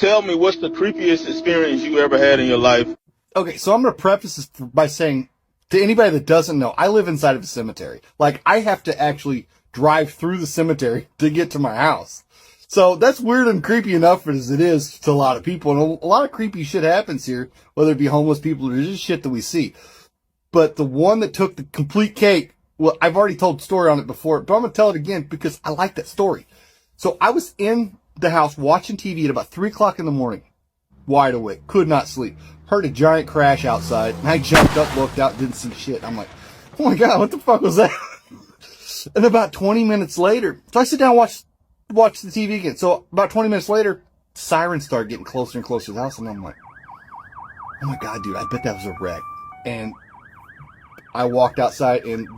Tell me, what's the creepiest experience you ever had in your life? Okay, so I'm going to preface this by saying, to anybody that doesn't know, I live inside of a cemetery. Like, I have to actually drive through the cemetery to get to my house. So that's weird and creepy enough as it is to a lot of people. And a lot of creepy shit happens here, whether it be homeless people or just shit that we see. But the one that took the complete cake, well, I've already told the story on it before, but I'm going to tell it again because I like that story. So I was in the house watching TV at about 3 o'clock in the morning, wide awake, could not sleep. Heard a giant crash outside, and I jumped up, looked out, didn't see shit. I'm like, oh my God, what the fuck was that? And about 20 minutes later, so I sit down and watch the TV again. So about 20 minutes later, sirens start getting closer and closer to the house, and I'm like, oh my God, dude, I bet that was a wreck. And I walked outside, and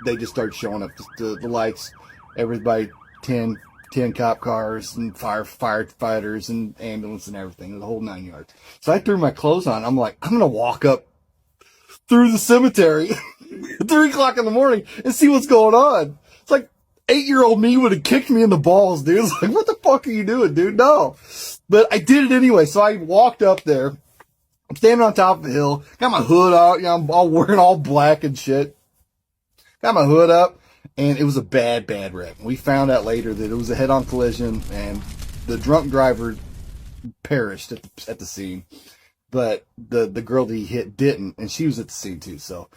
they just started showing up, the lights, everybody, 10 cop cars and firefighters and ambulance and everything, the whole 9 yards. So I threw my clothes on. I'm like, I'm going to walk up through the cemetery at 3 o'clock in the morning and see what's going on. It's like 8-year-old me would have kicked me in the balls, dude. It's like, what the fuck are you doing, dude? No. But I did it anyway. So I walked up there. I'm standing on top of the hill. Got my hood out. You know, I'm all wearing all black and shit. Got my hood up. And it was a bad wreck. We found out later that it was a head-on collision, and the drunk driver perished at the scene. But the girl that he hit didn't, and she was at the scene too. So,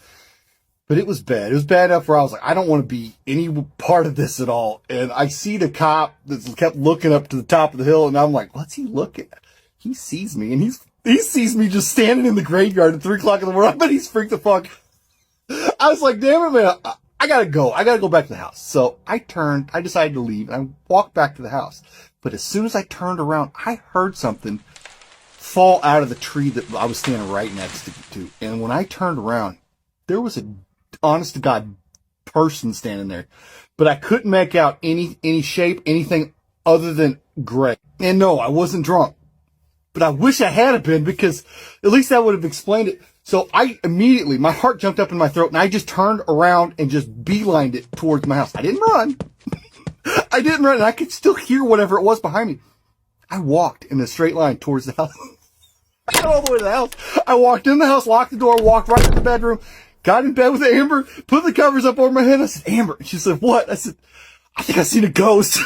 but it was bad. It was bad enough where I was like, I don't want to be any part of this at all. And I see the cop that kept looking up to the top of the hill, and I'm like, what's he looking at? He sees me, and he sees me just standing in the graveyard at 3 o'clock in the morning. I bet he's freaked the fuck. I was like, damn it, man. I gotta go. I gotta go back to the house. So I decided to leave, and I walked back to the house. But as soon as I turned around, I heard something fall out of the tree that I was standing right next to. And when I turned around, there was a honest to God person standing there. But I couldn't make out any shape, anything other than gray. And no, I wasn't drunk. But I wish I had been, because at least that would have explained it. So I immediately, my heart jumped up in my throat, and I just turned around and just beelined it towards my house. I didn't run. And I could still hear whatever it was behind me. I walked in a straight line towards the house. I got all the way to the house. I walked in the house, locked the door, walked right to the bedroom, got in bed with Amber, put the covers up over my head. I said, Amber. And she said, what? I said, I think I seen a ghost.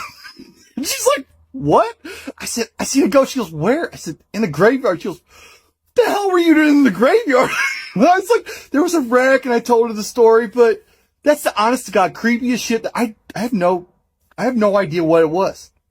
And she's like, what? I said, I seen a ghost. She goes, where? I said, in the graveyard. She goes, the hell were you doing in the graveyard? And I was like, there was a wreck, and I told her the story, but that's the honest to God creepiest shit that I have no idea what it was.